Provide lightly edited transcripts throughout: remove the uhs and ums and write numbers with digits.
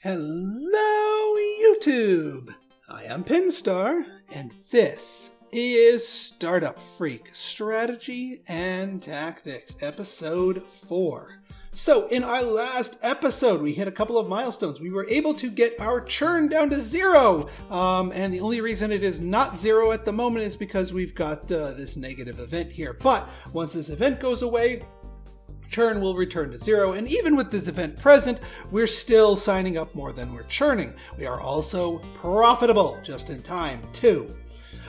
Hello, YouTube! I am Pinstar, and this is Startup Freak Strategy and Tactics, Episode 4. So, in our last episode, we hit a couple of milestones. We were able to get our churn down to 0, and the only reason it is not 0 at the moment is because we've got this negative event here. But once this event goes away, churn will return to 0, and even with this event present, we're still signing up more than we're churning. We are also profitable, just in time, too.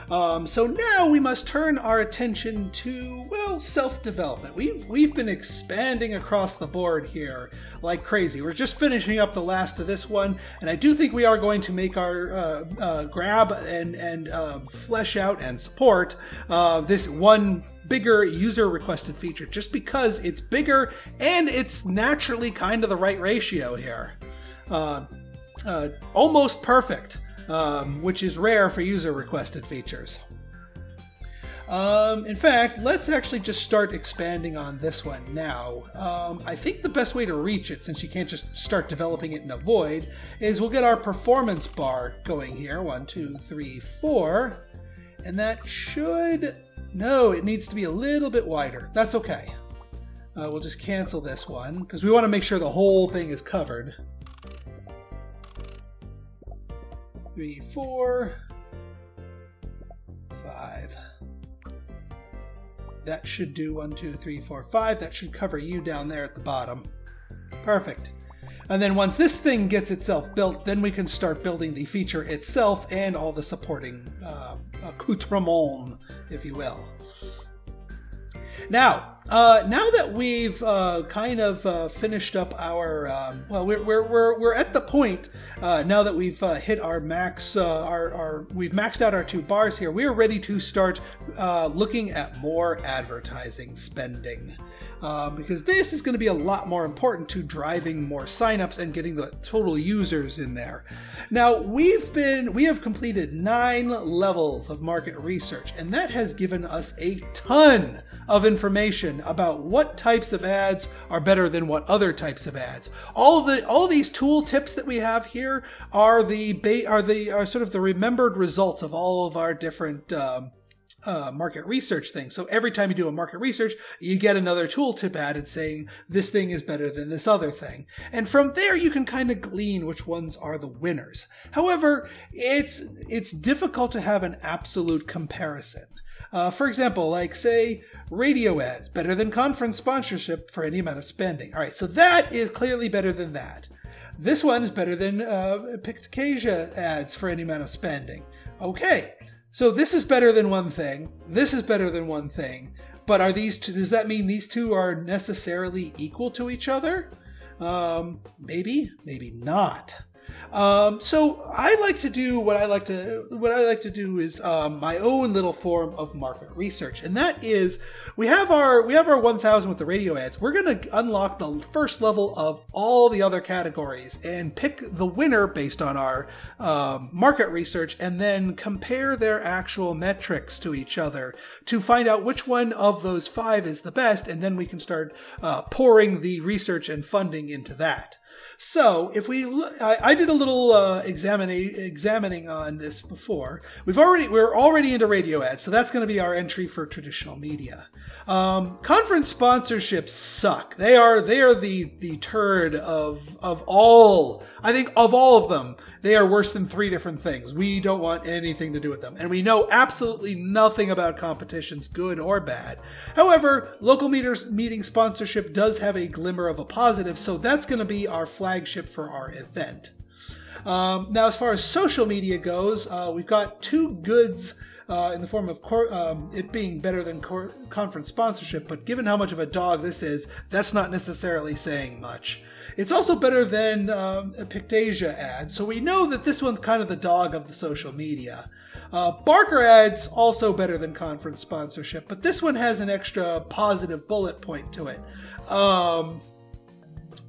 So now we must turn our attention to, well, self-development. We've been expanding across the board here like crazy. We're just finishing up the last of this one, and I do think we are going to make our grab and flesh out and support this one bigger user-requested feature, just because it's bigger and it's naturally kind of the right ratio here. Almost perfect. Which is rare for user-requested features. In fact, let's actually just start expanding on this one now. I think the best way to reach it, since you can't just start developing it in a void, is we'll get our performance bar going here. 1, 2, 3, 4. And that should... No, it needs to be a little bit wider. That's okay. We'll just cancel this one, because we want to make sure the whole thing is covered. 3, 4, 5. That should do 1, 2, 3, 4, 5. That should cover you down there at the bottom. Perfect. And then once this thing gets itself built, then we can start building the feature itself and all the supporting accoutrements, if you will. Now that we've kind of finished up our, well, we're at the point now that we've hit our max, we've maxed out our 2 bars here. We are ready to start looking at more advertising spending. Because this is going to be a lot more important to driving more signups and getting the total users in there. Now, we have completed 9 levels of market research, and that has given us a ton of information about what types of ads are better than what other types of ads. All these tool tips that we have here are sort of the remembered results of all of our different market research things. So every time you do a market research, you get another tooltip added saying this thing is better than this other thing. And from there, you can kind of glean which ones are the winners. However, it's difficult to have an absolute comparison. For example, like say radio ads, better than conference sponsorship for any amount of spending. All right, so that is clearly better than that. This one is better than Pictasia ads for any amount of spending. Okay. So this is better than one thing, this is better than one thing, but are these two, does that mean these two are necessarily equal to each other? Maybe, maybe not. So I like to do what I like to do is my own little form of market research, and that is we have our 1000 with the radio ads. We're going to unlock the first level of all the other categories and pick the winner based on our market research, and then compare their actual metrics to each other to find out which one of those 5 is the best, and then we can start pouring the research and funding into that. So if we look, I did a little examining on this before. We're already into radio ads, so that's going to be our entry for traditional media. Conference sponsorships suck. They are the turd of all. I think of all of them, they are worse than 3 different things. We don't want anything to do with them, and we know absolutely nothing about competitions, good or bad. However, local meeting sponsorship does have a glimmer of a positive, so that's going to be our flagship for our event. Now, as far as social media goes, we've got 2 goods in the form of it being better than conference sponsorship, but given how much of a dog this is, that's not necessarily saying much. It's also better than Pictasia ads, so we know that this one's kind of the dog of the social media. Barker ads, also better than conference sponsorship, but this one has an extra positive bullet point to it.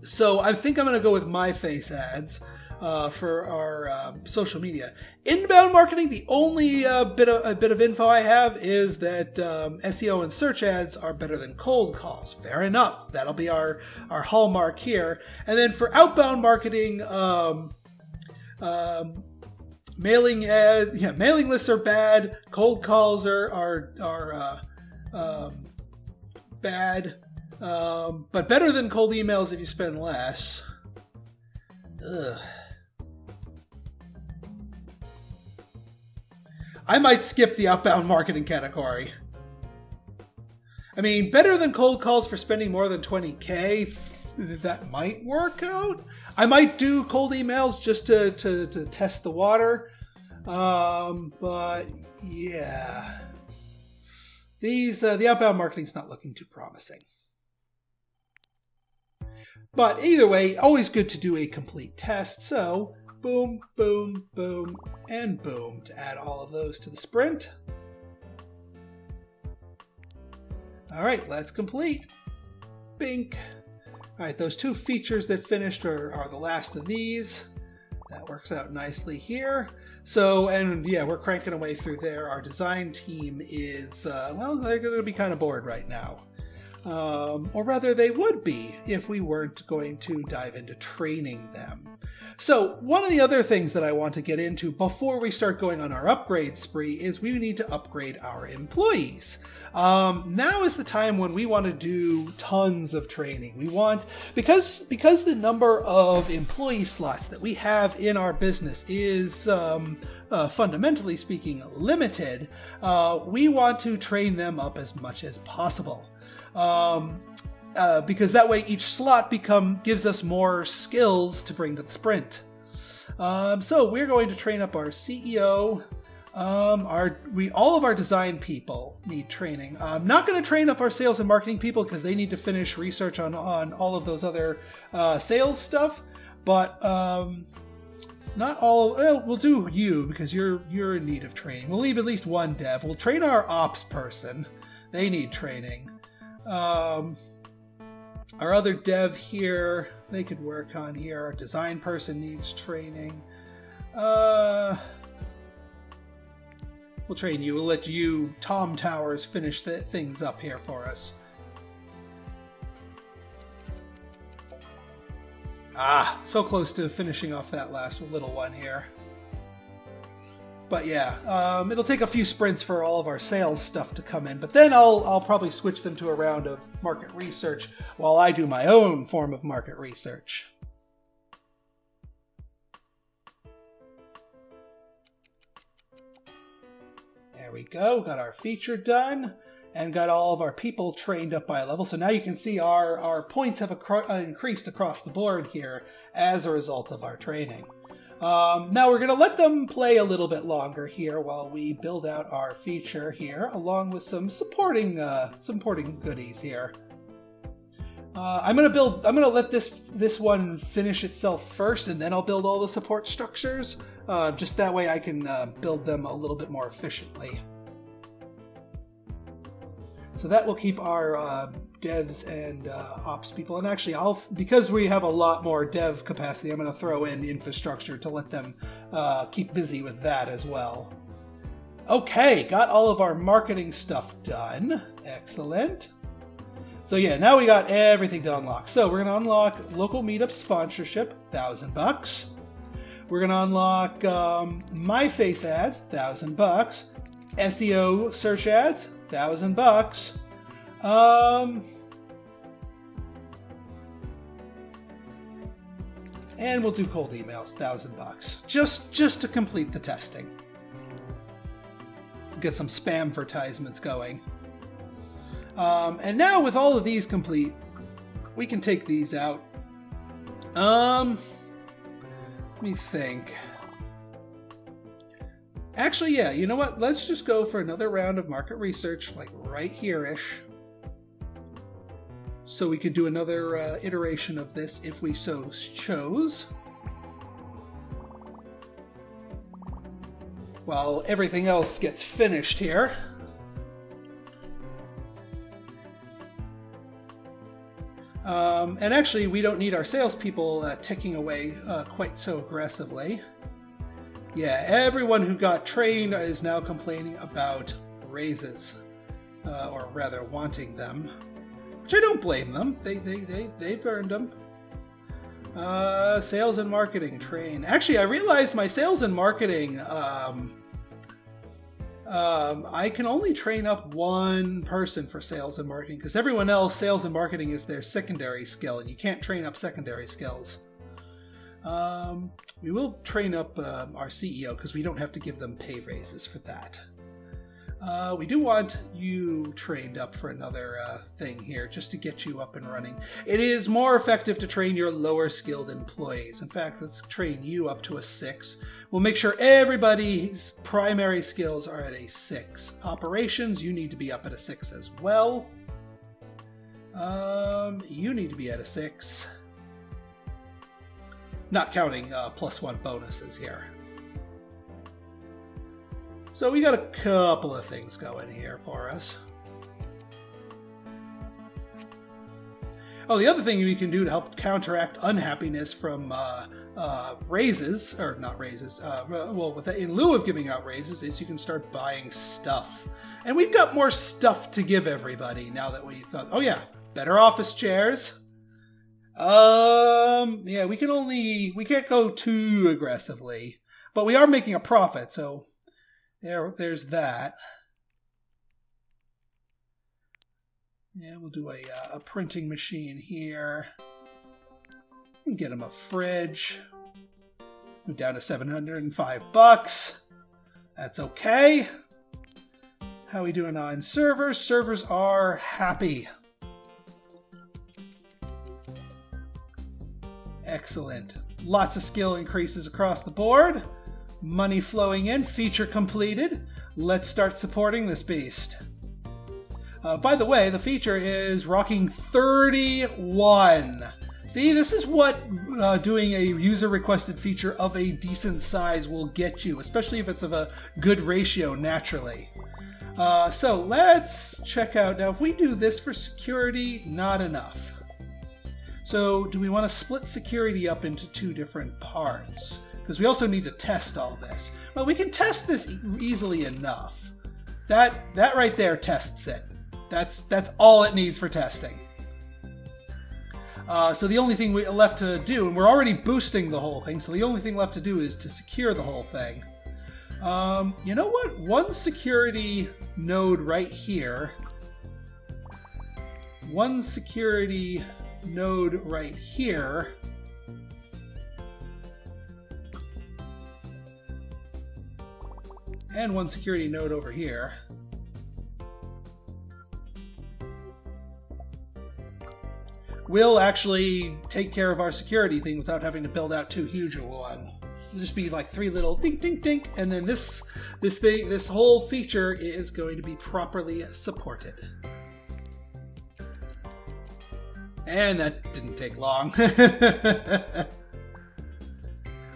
So I think I'm going to go with MyFace ads for our social media. Inbound marketing, the only bit of info I have is that SEO and search ads are better than cold calls. Fair enough. That'll be our hallmark here. And then for outbound marketing, Mailing lists are bad. Cold calls are bad, but better than cold emails if you spend less. Ugh. I might skip the outbound marketing category. I mean, better than cold calls for spending more than 20K. That might work out. I might do cold emails just to test the water. But yeah, the outbound marketing's not looking too promising. But either way, always good to do a complete test. So boom, boom, boom, and boom to add all of those to the sprint. All right, let's complete. Bink. All right, those two features that finished are the last of these. That works out nicely here. So, and yeah, we're cranking away through there. Our design team is, well, they're going to be kind of bored right now. Or rather, they would be if we weren't going to dive into training them. So one of the other things that I want to get into before we start going on our upgrade spree is we need to upgrade our employees. Now is the time when we want to do tons of training. We want, because the number of employee slots that we have in our business is fundamentally speaking limited, we want to train them up as much as possible. Because that way each slot gives us more skills to bring to the sprint. So we're going to train up our CEO. All of our design people need training. I'm not going to train up our sales and marketing people because they need to finish research on all of those other sales stuff. But not all. Well, we'll do you because you're in need of training. We'll leave at least one dev. We'll train our ops person. They need training. Our other dev here, they could work on here. Our design person needs training. We'll train you. We'll let you, Tom Towers, finish things up here for us. Ah, so close to finishing off that last little one here. But yeah, it'll take a few sprints for all of our sales stuff to come in, but then I'll probably switch them to a round of market research while I do my own form of market research. There we go, got our feature done and got all of our people trained up by a level. So now you can see our points have increased across the board here as a result of our training. Now we're going to let them play a little bit longer here while we build out our feature here, along with some supporting goodies here. I'm going to let this one finish itself first, and then I'll build all the support structures. Just that way I can build them a little bit more efficiently. So that will keep our devs and ops people. And actually, because we have a lot more dev capacity, I'm going to throw in infrastructure to let them keep busy with that as well. Okay, got all of our marketing stuff done. Excellent. So yeah, now we got everything to unlock. So we're going to unlock local meetup sponsorship, $1,000. We're going to unlock My Face ads, $1,000. SEO search ads, $1,000. And we'll do cold emails, $1,000. Just to complete the testing. Get some spam advertisements going. And now with all of these complete, we can take these out. Let me think. Actually, yeah, you know what? Let's just go for another round of market research, like right here-ish. So we could do another iteration of this if we so chose. While everything else gets finished here. And actually, we don't need our salespeople ticking away quite so aggressively. Yeah, everyone who got trained is now complaining about raises, or rather wanting them, which I don't blame them. They've earned them. Sales and marketing, train. Actually, I realized my sales and marketing, I can only train up one person for sales and marketing because everyone else, sales and marketing is their secondary skill, and you can't train up secondary skills. We will train up our CEO because we don't have to give them pay raises for that. We do want you trained up for another thing here, just to get you up and running. It is more effective to train your lower skilled employees. In fact, let's train you up to a 6. We'll make sure everybody's primary skills are at a 6. Operations, you need to be up at a 6 as well. You need to be at a 6. Not counting +1 bonuses here. So we got a couple of things going here for us. Oh, the other thing we can do to help counteract unhappiness from raises, or not raises, well, in lieu of giving out raises, is you can start buying stuff. And we've got more stuff to give everybody now that we've, oh yeah, better office chairs. Yeah, we can't go too aggressively, but we are making a profit, so there's that. Yeah, we'll do a printing machine here. We can get him a fridge. We're down to $705. That's okay. How are we doing on servers? Servers are happy. Excellent. Lots of skill increases across the board. Money flowing in. Feature completed. Let's start supporting this beast. By the way, the feature is rocking 31. See, this is what doing a user-requested feature of a decent size will get you, especially if it's of a good ratio naturally. So let's check out. Now, if we do this for security, not enough. So do we want to split security up into 2 different parts? Because we also need to test all this. Well, we can test this easily enough. That right there tests it. That's all it needs for testing. So the only thing left to do, and we're already boosting the whole thing, so the only thing left to do is to secure the whole thing. You know what? One security node right here. One security node right here. And one security node over here. We'll actually take care of our security thing without having to build out too huge a one. It'll just be like 3 little dink, dink, dink, and then this whole feature is going to be properly supported. And that didn't take long.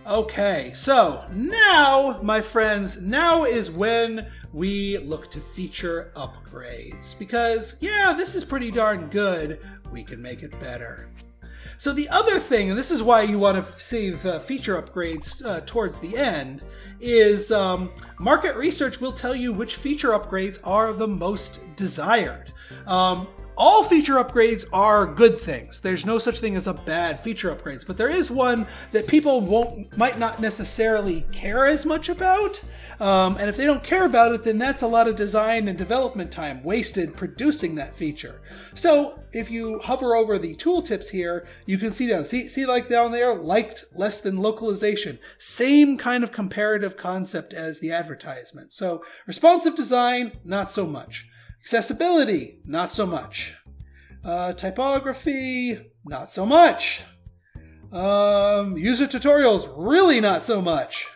Okay, so now, my friends, now is when we look to feature upgrades. Because, yeah, this is pretty darn good. We can make it better. So the other thing, and this is why you want to save feature upgrades towards the end, is market research will tell you which feature upgrades are the most desired. All feature upgrades are good things. There's no such thing as a bad feature upgrades, but there is one that people might not necessarily care as much about. And if they don't care about it, then that's a lot of design and development time wasted producing that feature. So if you hover over the tooltips here, you can see down, see like down there, liked less than localization. Same kind of comparative concept as the advertisement. So responsive design, not so much. Accessibility, not so much. Typography, not so much. User tutorials, really not so much.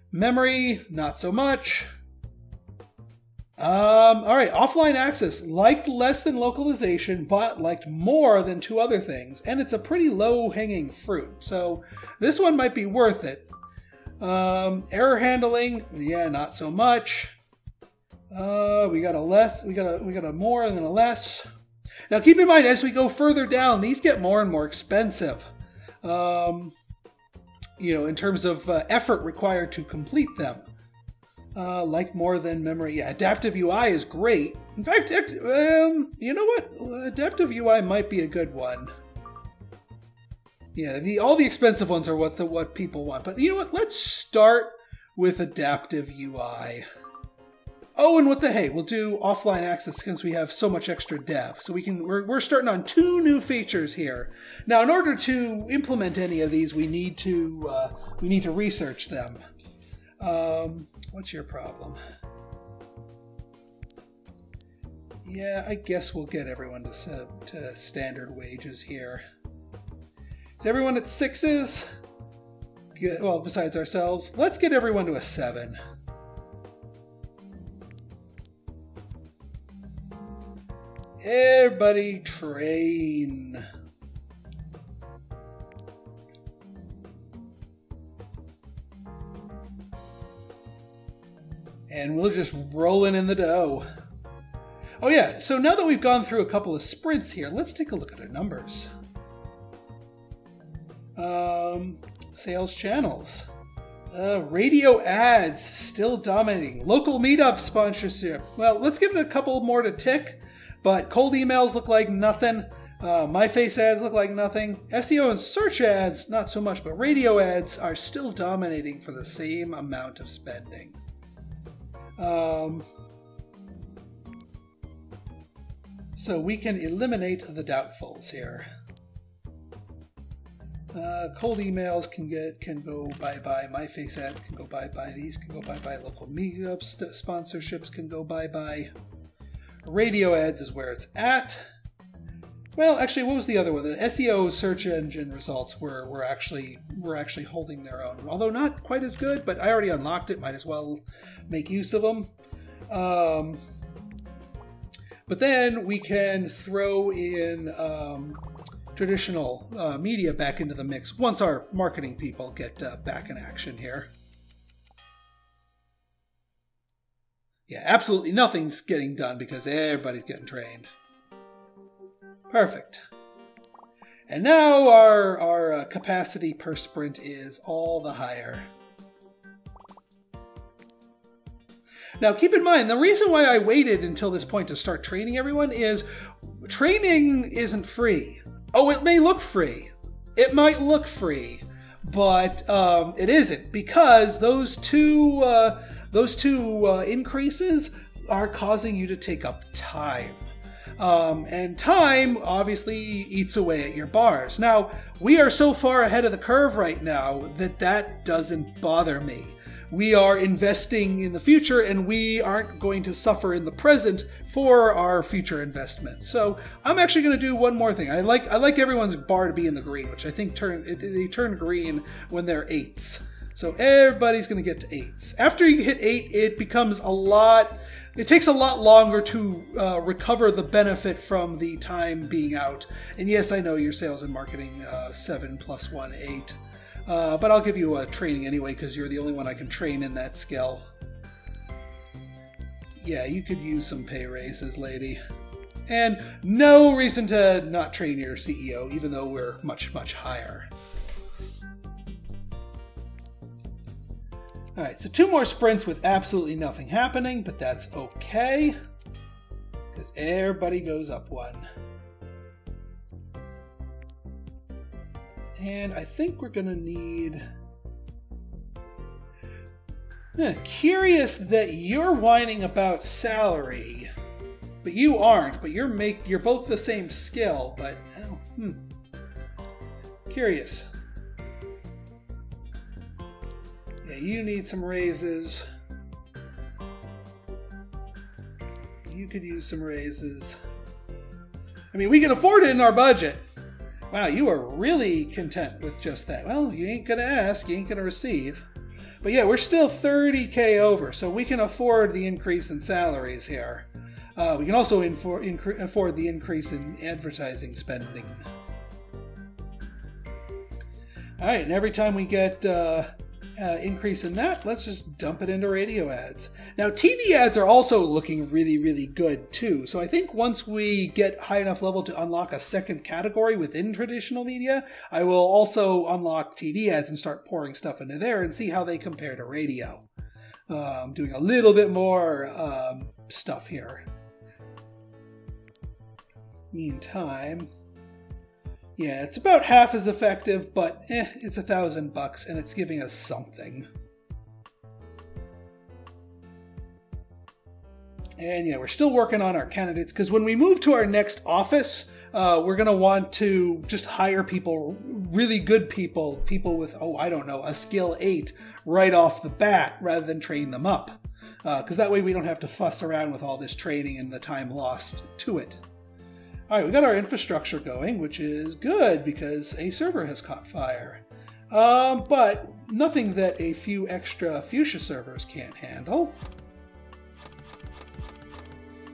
Memory, not so much. All right, offline access, liked less than localization, but liked more than 2 other things. And it's a pretty low-hanging fruit, so this one might be worth it. Error handling, yeah, not so much. We got a more and then a less. Now keep in mind, as we go further down, these get more and more expensive. You know, in terms of effort required to complete them. Like more than memory. Yeah, adaptive UI is great. In fact, you know what? Adaptive UI might be a good one. Yeah, all the expensive ones are what people want. But you know what? Let's start with adaptive UI. Oh, and hey, we'll do offline access since we have so much extra dev. So we're starting on 2 new features here. Now, in order to implement any of these, we need to research them. What's your problem? Yeah, I guess we'll get everyone to standard wages here. Is everyone at 6s? Good. Well, besides ourselves, let's get everyone to a 7. Everybody train. And we'll just rolling in the dough. Oh yeah, so now that we've gone through a couple of sprints here, let's take a look at our numbers. Sales channels. Radio ads still dominating. Local meetup sponsorship. Well, let's give it a couple more to tick, but cold emails look like nothing. My face ads look like nothing. SEO and search ads, not so much, but radio ads are still dominating for the same amount of spending. So we can eliminate the doubtfuls here. Cold emails can go bye-bye. My face ads can go bye-bye. These can go bye-bye. Local meetups, sponsorships can go bye-bye. Radio ads is where it's at. Well, actually, what was the other one? The SEO search engine results were actually holding their own, although not quite as good. But I already unlocked it. Might as well make use of them. But then we can throw in traditional media back into the mix once our marketing people get back in action here. Yeah, absolutely nothing's getting done because everybody's getting trained. Perfect. And now our capacity per sprint is all the higher. Now, keep in mind, the reason why I waited until this point to start training everyone is training isn't free. Oh, it may look free. It might look free, but it isn't, because those two increases are causing you to take up time. And time obviously eats away at your bars. Now, we are so far ahead of the curve right now that doesn't bother me. We are investing in the future, and we aren't going to suffer in the present for our future investments. So I'm actually going to do one more thing. I like everyone's bar to be in the green, which I think they turn green when they're 8s. So everybody's going to get to 8s. After you hit 8, it becomes it takes a lot longer to recover the benefit from the time being out. And yes, I know your sales and marketing 7 + 1, 8. But I'll give you a training anyway, because you're the only one I can train in that skill. Yeah, you could use some pay raises, lady. And no reason to not train your CEO, even though we're much, much higher. Alright, so 2 more sprints with absolutely nothing happening, but that's okay, because everybody goes up 1. And I think we're going to need... Curious that you're whining about salary, but you aren't. But you're both the same skill, but... Curious. Yeah, you need some raises. You could use some raises. I mean, we can afford it in our budget. Wow, you are really content with just that. Well, you ain't gonna ask, you ain't gonna receive. But yeah, we're still 30K over, so we can afford the increase in salaries here. We can also afford the increase in advertising spending. All right, and every time we get increase in that, let's just dump it into radio ads. Now, TV ads are also looking really, really good too. So I think once we get high enough level to unlock a second category within traditional media, I will also unlock TV ads and start pouring stuff into there and see how they compare to radio. Doing a little bit more stuff here. Meantime, Yeah, it's about half as effective, but it's $1,000 and it's giving us something. And yeah, we're still working on our candidates because when we move to our next office, we're going to want to just hire people, really good people, people with, I don't know, a skill 8 right off the bat rather than train them up. Because that way we don't have to fuss around with all this training and the time lost to it. All right, we got our infrastructure going, which is good because a server has caught fire. But nothing that a few extra fuchsia servers can't handle.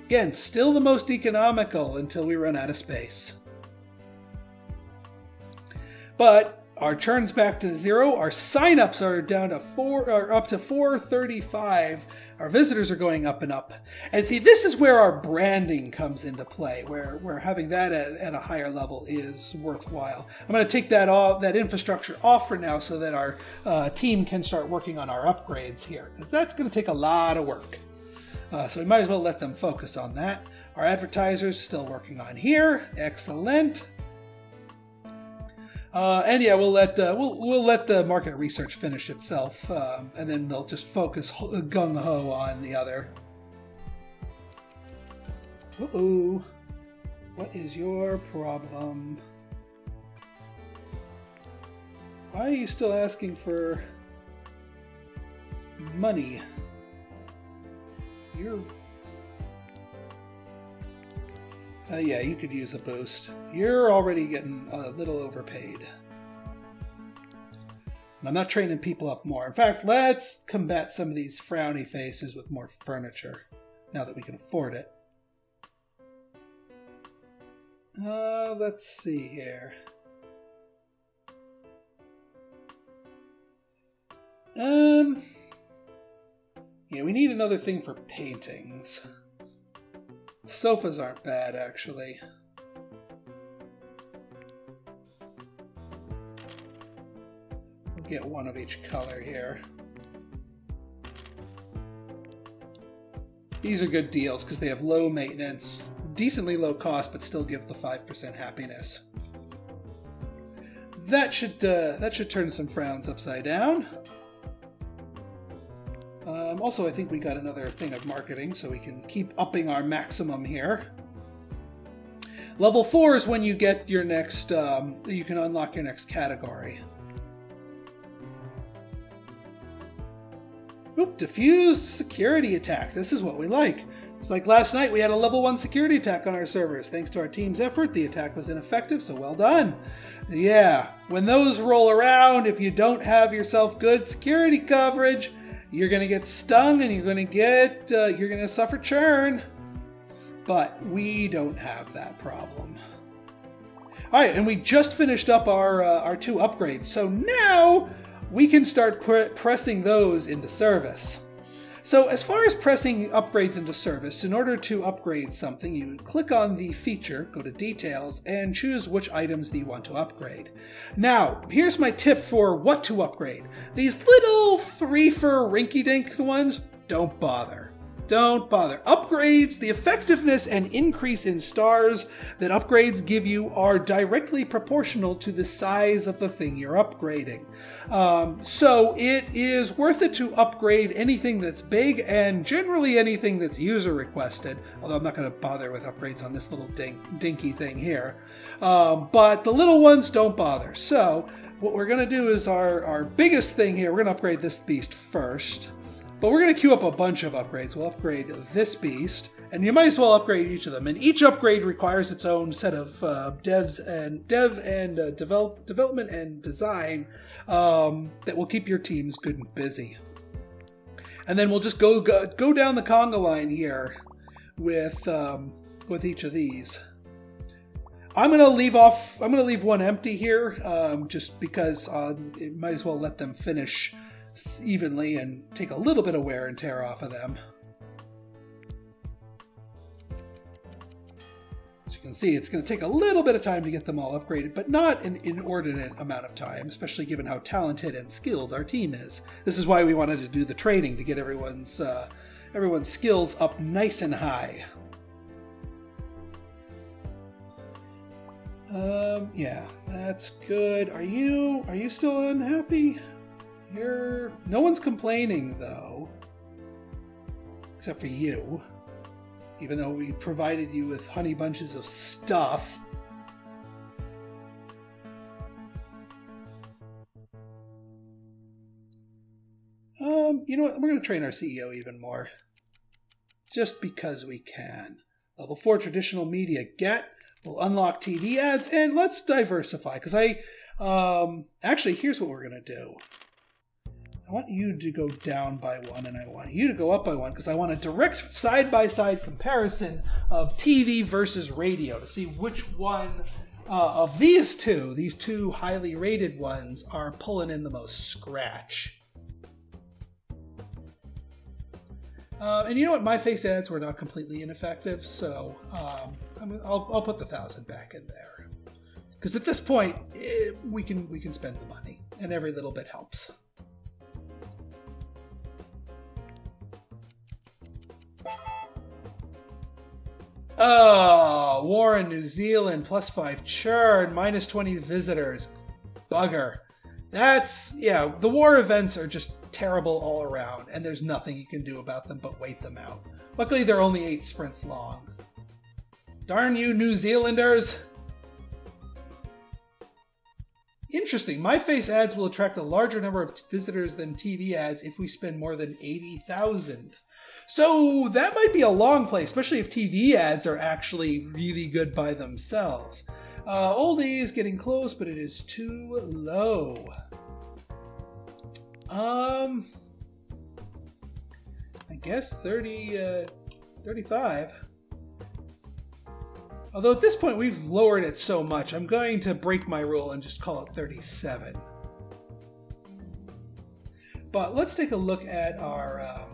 Again, still the most economical until we run out of space. But our churn's back to 0. Our signups are down to up to 435. Our visitors are going up and up. And see, this is where our branding comes into play, where having that at a higher level is worthwhile. I'm going to take that infrastructure off for now so that our team can start working on our upgrades here, because that's going to take a lot of work. So we might as well let them focus on that. Our advertisers still working on here. Excellent. And yeah, we'll let the market research finish itself, and then they'll just focus gung ho on the other. Uh-oh, what is your problem? Why are you still asking for money? Yeah, you could use a boost. You're already getting a little overpaid. And I'm not training people up more. In fact, let's combat some of these frowny faces with more furniture, now that we can afford it. Let's see here. Yeah, we need another thing for paintings. Sofas aren't bad, actually. We'll get one of each color here. These are good deals because they have low maintenance, decently low cost, but still give the 5% happiness. That should turn some frowns upside down. Also, I think we got another thing of marketing, so we can keep upping our maximum here. Level 4 is when you get your next, you can unlock your next category. Oop, diffused security attack. This is what we like. It's like last night we had a level 1 security attack on our servers. Thanks to our team's effort, the attack was ineffective, so well done. Yeah, when those roll around, if you don't have yourself good security coverage, you're going to get stung and you're going to suffer churn. But we don't have that problem. All right, and we just finished up our 2 upgrades. So now we can start pressing those into service. So as far as pressing upgrades into service, in order to upgrade something, you click on the feature, go to details, and choose which items do you want to upgrade. Now, here's my tip for what to upgrade. These little 3-for rinky-dink ones, don't bother. Don't bother. Upgrades, the effectiveness and increase in stars that upgrades give you are directly proportional to the size of the thing you're upgrading. So it is worth it to upgrade anything that's big and generally anything that's user requested, although I'm not going to bother with upgrades on this little dinky thing here. But the little ones, don't bother. So what we're going to do is our biggest thing here, we're going to upgrade this beast first. But we're going to queue up a bunch of upgrades. We'll upgrade this beast, and you might as well upgrade each of them. And each upgrade requires its own set of development and design that will keep your teams good and busy. And then we'll just go down the conga line here with each of these. I'm gonna leave one empty here, just because it might as well let them finish evenly and take a little bit of wear and tear off of them. As you can see, it's going to take a little bit of time to get them all upgraded, but not an inordinate amount of time, especially given how talented and skilled our team is. This is why we wanted to do the training, to get everyone's skills up nice and high. Yeah, that's good. Are you still unhappy? No one's complaining though. Except for you. Even though we provided you with honey bunches of stuff. You know what? We're going to train our CEO even more. Just because we can. Level 4 traditional media get. We'll unlock TV ads, and let's diversify. Because actually, here's what we're going to do. I want you to go down by 1, and I want you to go up by 1, because I want a direct side-by-side comparison of TV versus radio to see which one of these two highly rated ones, are pulling in the most scratch. And you know what? My face ads were not completely ineffective, so I'll put the 1,000 back in there. Because at this point, we can spend the money, and every little bit helps. Oh, war in New Zealand, +5 churn, -20 visitors. Bugger. Yeah, the war events are just terrible all around, and there's nothing you can do about them but wait them out. Luckily, they're only 8 sprints long. Darn you, New Zealanders! Interesting. My face ads will attract a larger number of visitors than TV ads if we spend more than 80,000. So that might be a long play, especially if TV ads are actually really good by themselves. Oldie is getting close, but it is too low. I guess 35. Although at this point we've lowered it so much, I'm going to break my rule and just call it 37. But let's take a look at our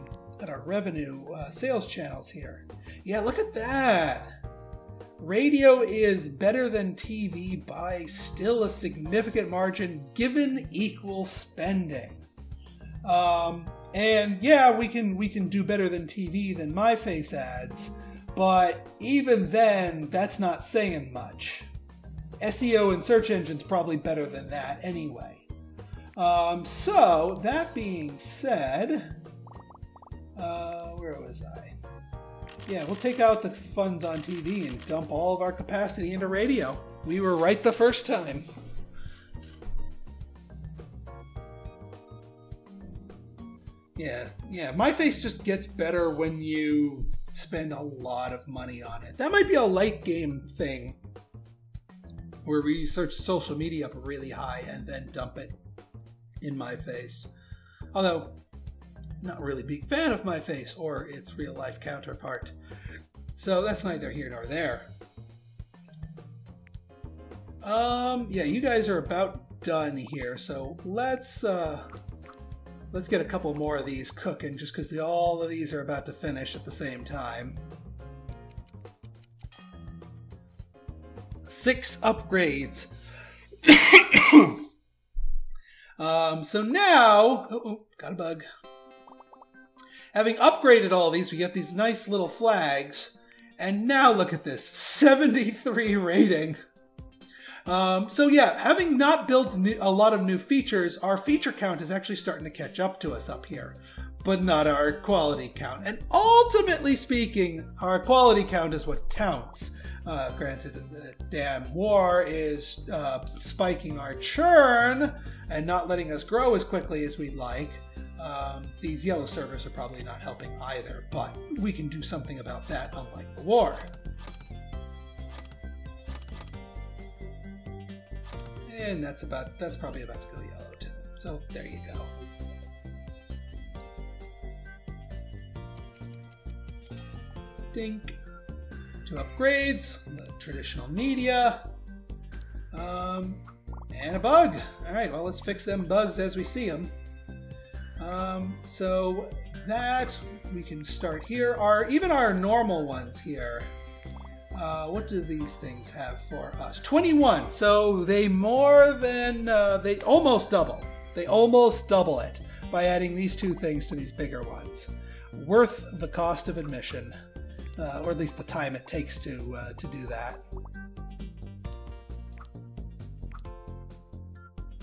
revenue sales channels here. Yeah, look at that. Radio is better than TV by still a significant margin given equal spending. And yeah, we can do better than TV than my face ads, but even then, that's not saying much. SEO and search engines probably better than that anyway. So that being said, where was I? Yeah, we'll take out the funds on TV and dump all of our capacity into radio. We were right the first time. Yeah, my face just gets better when you spend a lot of money on it. That might be a late game thing where we search social media up really high and then dump it in my face. Although, not really a big fan of my face or its real life counterpart. So that's neither here nor there. Yeah, you guys are about done here, so let's get a couple more of these cooking, just because all of these are about to finish at the same time. 6 upgrades. So now, got a bug. Having upgraded all these, we get these nice little flags, and now look at this, 73 rating. So yeah, having not built a lot of new features, our feature count is actually starting to catch up to us up here, but not our quality count. And ultimately speaking, our quality count is what counts. Granted, the damn war is spiking our churn and not letting us grow as quickly as we'd like. These yellow servers are probably not helping either, but we can do something about that, unlike the war. And that's probably about to go yellow too. So there you go. Dink. 2 upgrades, the traditional media, and a bug. All right, well, let's fix them bugs as we see them. So that we can start here. Even our normal ones here. What do these things have for us? 21. So they they almost double. They almost double it by adding these 2 things to these bigger ones. Worth the cost of admission, or at least the time it takes to do that.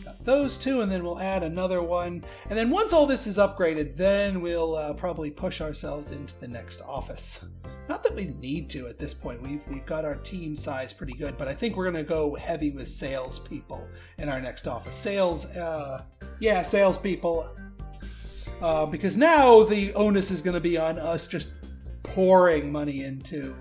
Got those two, and then we'll add another one. And then once all this is upgraded, then we'll probably push ourselves into the next office. Not that we need to at this point. We've got our team size pretty good, but I think we're going to go heavy with salespeople in our next office. Salespeople. Because now the onus is going to be on us just pouring money into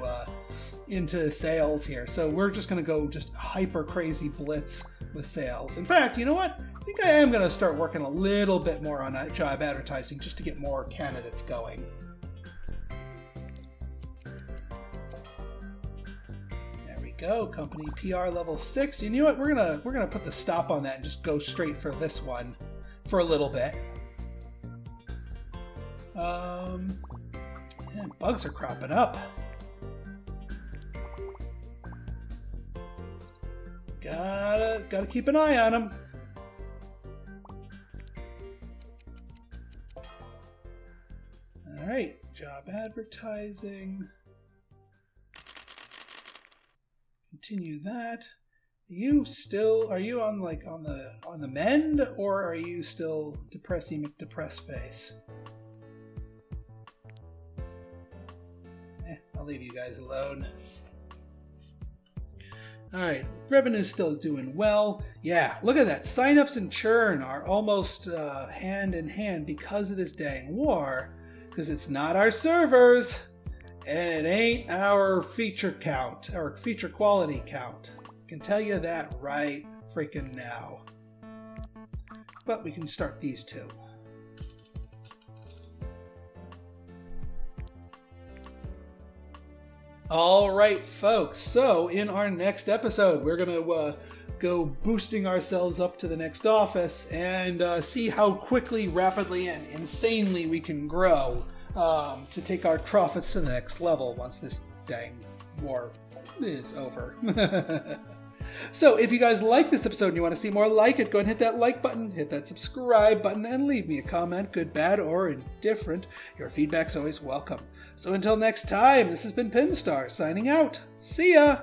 sales here. So we're just going to go just hyper crazy blitz with sales. In fact, you know what? I think I am going to start working a little bit more on job advertising just to get more candidates going. There we go. Company PR level 6. You know what? We're gonna put the stop on that and just go straight for this one for a little bit. Man, bugs are cropping up. Gotta keep an eye on them. All right, job advertising. Continue that. Are you on the mend, or are you still depressy McDepress face? I'll leave you guys alone. Alright, revenue's still doing well. Yeah, look at that. Signups and churn are almost hand in hand because of this dang war. Because it's not our servers, and it ain't our feature count, or feature quality count. I can tell you that right freaking now. But we can start these two. All right, folks. So in our next episode, we're going to go boosting ourselves up to the next office and see how quickly, rapidly, and insanely we can grow to take our profits to the next level once this dang war is over. So if you guys like this episode and you want to see more like it, go ahead and hit that like button, hit that subscribe button, and leave me a comment, good, bad, or indifferent. Your feedback's always welcome. So until next time, this has been Pinstar signing out. See ya!